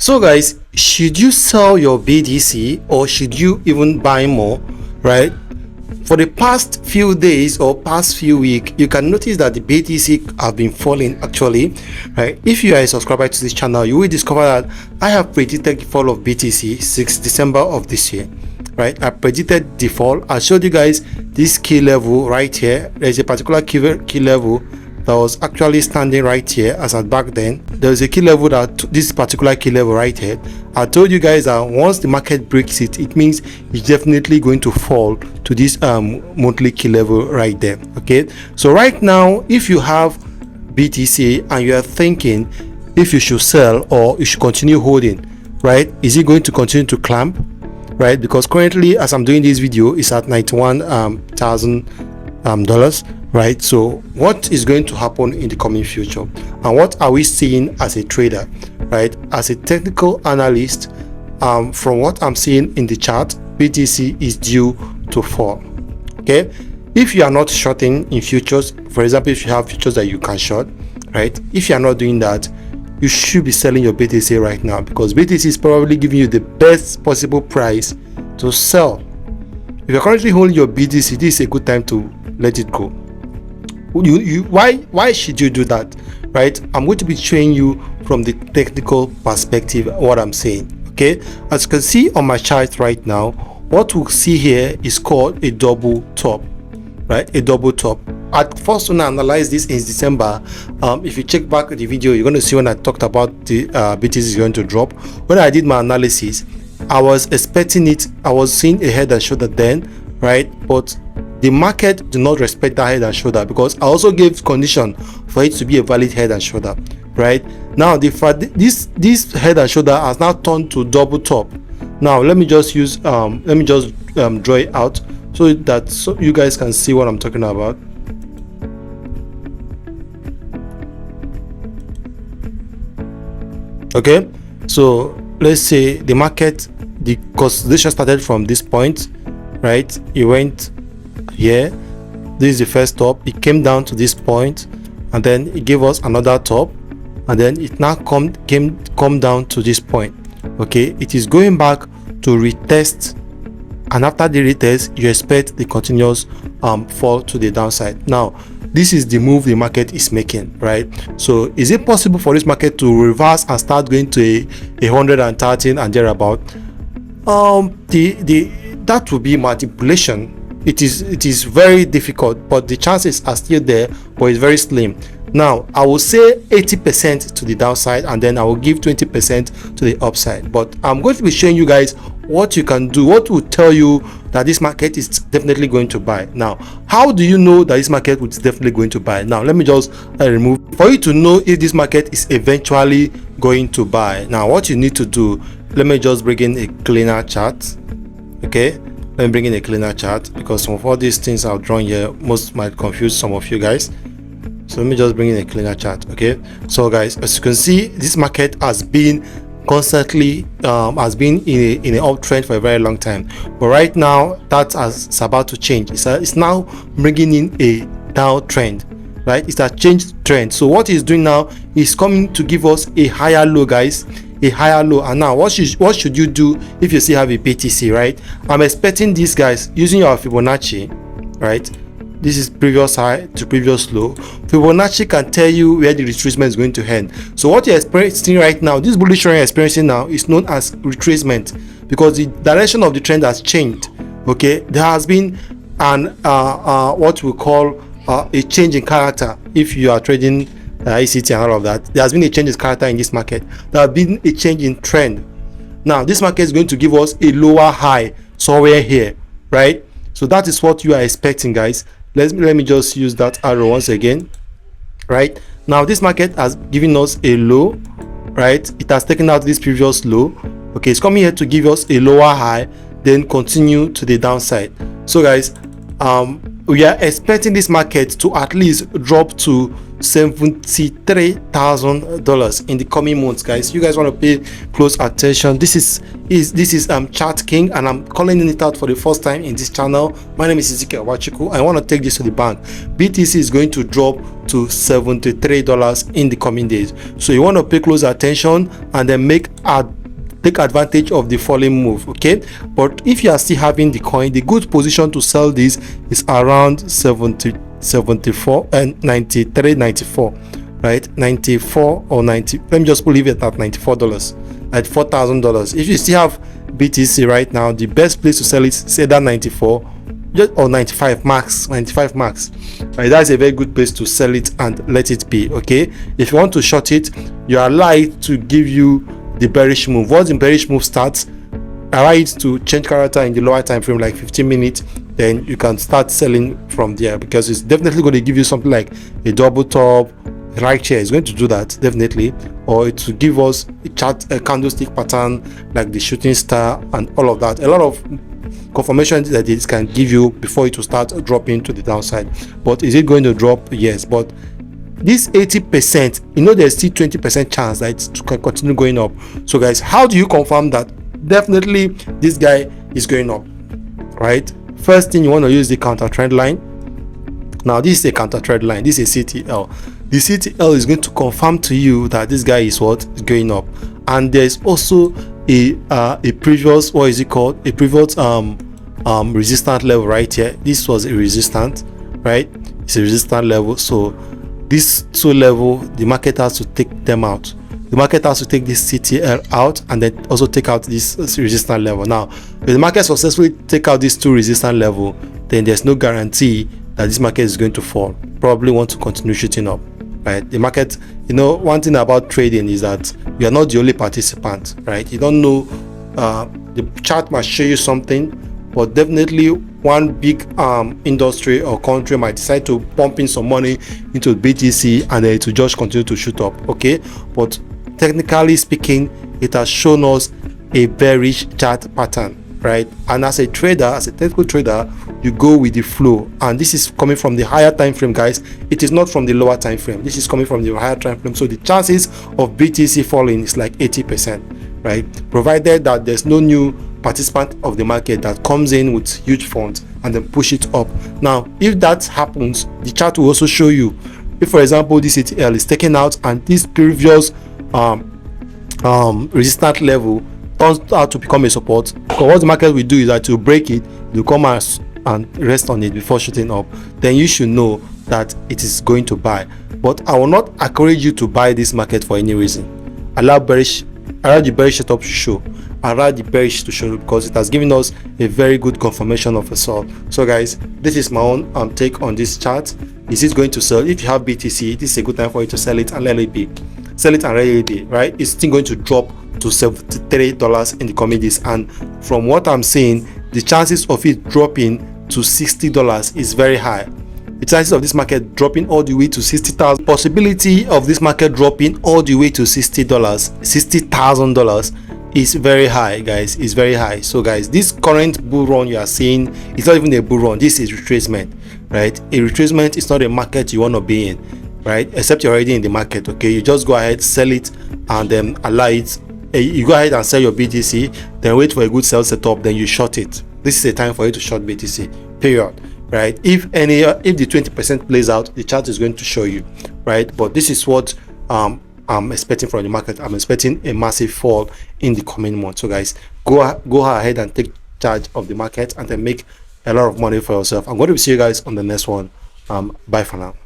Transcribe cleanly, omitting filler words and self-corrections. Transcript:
So guys, should you sell your BTC or should you even buy more, right? For the past few days or past few weeks, you can notice that the BTC have been falling actually, right? If you are a subscriber to this channel, you will discover that I have predicted the fall of BTC 6th December of this year, right? I predicted the fall. I showed you guys this key level right here. There's a particular key level that was actually standing right here as at back then. There's a key level, that this particular key level right here, I told you guys that once the market breaks it, it means it's definitely going to fall to this monthly key level right there. Okay, so right now if you have BTC and you are thinking if you should sell or you should continue holding, right? Is it going to continue to climb, right? Because currently as I'm doing this video, it's at $91,000 right? So what is going to happen in the coming future, and what are we seeing as a trader, right? As a technical analyst, from what I'm seeing in the chart, BTC is due to fall. Okay, if you are not shorting in futures, for example, if you have futures that you can short, right? If you are not doing that, you should be selling your BTC right now, because BTC is probably giving you the best possible price to sell. If you're currently holding your BTC, this is a good time to let it go. Why should you do that, right? I'm going to be showing you from the technical perspective what I'm saying. Okay, as you can see on my chart right now, what we'll see here is called a double top, right? A double top. At first, when I analyzed this in December, if you check back the video, you're going to see when I talked about the BTC is going to drop. When I did my analysis, I was expecting it. I was seeing a head and shoulder then, right? But the market do not respect that head and shoulder, because I also gave condition for it to be a valid head and shoulder, right? Now this head and shoulder has now turned to double top. Now let me just use draw it out so that you guys can see what I'm talking about. Okay, so let's say the market, the consolidation started from this point, right? It went here, this is the first top, it came down to this point, and then it gave us another top, and then it now come down to this point. Okay, it is going back to retest, and after the retest you expect the continuous fall to the downside. Now this is the move the market is making, right? So is it possible for this market to reverse and start going to a 113 and thereabout? That would be manipulation. It is very difficult, but the chances are still there, but it's very slim. Now I will say 80% to the downside, and then I will give 20% to the upside. But I'm going to be showing you guys what you can do, what will tell you that this market is definitely going to buy. Now how do you know that this market is definitely going to buy? Now let me just remove, for you to know if this market is eventually going to buy. Now what you need to do, let me just bring in a cleaner chart. Okay, let me bring in a cleaner chart, because some of all these things I've drawn here most might confuse some of you guys. So let me just bring in a cleaner chart. Okay, so guys, as you can see, this market has been constantly in an uptrend for a very long time, but right now it's about to change. It's now bringing in a downtrend, right? It's a changed trend. So what it's doing now is coming to give us a higher low, guys, a higher low. And now what should you do if you still have a BTC, right? I'm expecting these guys using your Fibonacci, right? This is previous high to previous low. Fibonacci can tell you where the retracement is going to end. So what you're experiencing right now, this bullish trend you're experiencing now, is known as retracement, because the direction of the trend has changed. Okay, there has been an what we call a change in character. If you are trading ECT and all of that, there has been a change in character in this market. There has been a change in trend. Now this market is going to give us a lower high somewhere here, right? So that is what you are expecting, guys. Let me just use that arrow once again. Right now this market has given us a low, right? It has taken out this previous low. Okay, it's coming here to give us a lower high, then continue to the downside. So guys, we are expecting this market to at least drop to $73,000 in the coming months, guys. You guys want to pay close attention. This is Chart King, and I'm calling it out for the first time in this channel. My name is Ezekiel Wachuku. I want to take this to the bank. BTC is going to drop to $73 in the coming days, so you want to pay close attention and then take advantage of the falling move. Okay, but if you are still having the coin, the good position to sell this is around 74 and 93, 94, right? 94 or 90. Let me just leave it at $94, at $4,000. If you still have BTC right now, the best place to sell it is either 94 or 95 max. 95 max, right? That's a very good place to sell it and let it be. Okay, if you want to short it, you are allowed to give you the bearish move. Once the bearish move starts, allow it to change character in the lower time frame, like 15 minutes, then you can start selling from there, because it's definitely going to give you something like a double top right here. It's going to do that definitely, or it will give us a candlestick pattern like the shooting star and all of that. A lot of confirmation that it can give you before it will start dropping to the downside. But is it going to drop? Yes, but this 80%, you know, there's still 20% chance that it can continue going up. So guys, how do you confirm that definitely this guy is going up, right? First thing, you want to use the counter trend line. Now this is a counter trend line, this is CTL. The CTL is going to confirm to you that this guy is going up. And there's also a previous, what is it called, a previous resistance level right here. This was a resistance, right? It's a resistance level. So this two level, the market has to take them out. The market has to take this CTL out and then also take out this resistance level. Now, if the market successfully take out these two resistance level, then there's no guarantee that this market is going to fall. Probably want to continue shooting up, right? The market, you know, one thing about trading is that you are not the only participant, right? You don't know, the chart might show you something, but definitely one big industry or country might decide to pump in some money into BTC and then it will just continue to shoot up. Okay, but technically speaking, it has shown us a bearish chart pattern, right? And as a trader, as a technical trader, you go with the flow, and this is coming from the higher time frame, guys. It is not from the lower time frame. This is coming from the higher time frame, so the chances of BTC falling is like 80%, right? Provided that there's no new participant of the market that comes in with huge funds and then push it up. Now, if that happens, the chart will also show you, if for example this CTL is taken out and this previous resistance level turns out to become a support, because what the market will do is that to break it, you come and rest on it before shooting up, then you should know that it is going to buy. But I will not encourage you to buy this market for any reason. Allow the bearish setup to show, allow the bearish to show, because it has given us a very good confirmation of a sell. So guys, this is my own take on this chart. Is it going to sell? If you have BTC, this is a good time for you to sell it and let it be. Sell it and let it be, right? It's still going to drop to $73 in the coming days, and from what I'm seeing, the chances of it dropping to $60 is very high. The chances of this market dropping all the way to 60,000, possibility of this market dropping all the way to $60,000 is very high, guys. It's very high. So guys, this current bull run you are seeing is not even a bull run. This is retracement, right? A retracement is not a market you want to be in, right? Except you're already in the market. Okay, you just go ahead, sell it, and then allow it. You go ahead and sell your BTC, then wait for a good sell setup, then you short it. This is a time for you to short BTC, period, right? If the 20% plays out, the chart is going to show you, right? But this is what I'm expecting from the market. I'm expecting a massive fall in the coming months. So guys, go ahead and take charge of the market and then make a lot of money for yourself. I'm going to see you guys on the next one. Bye for now.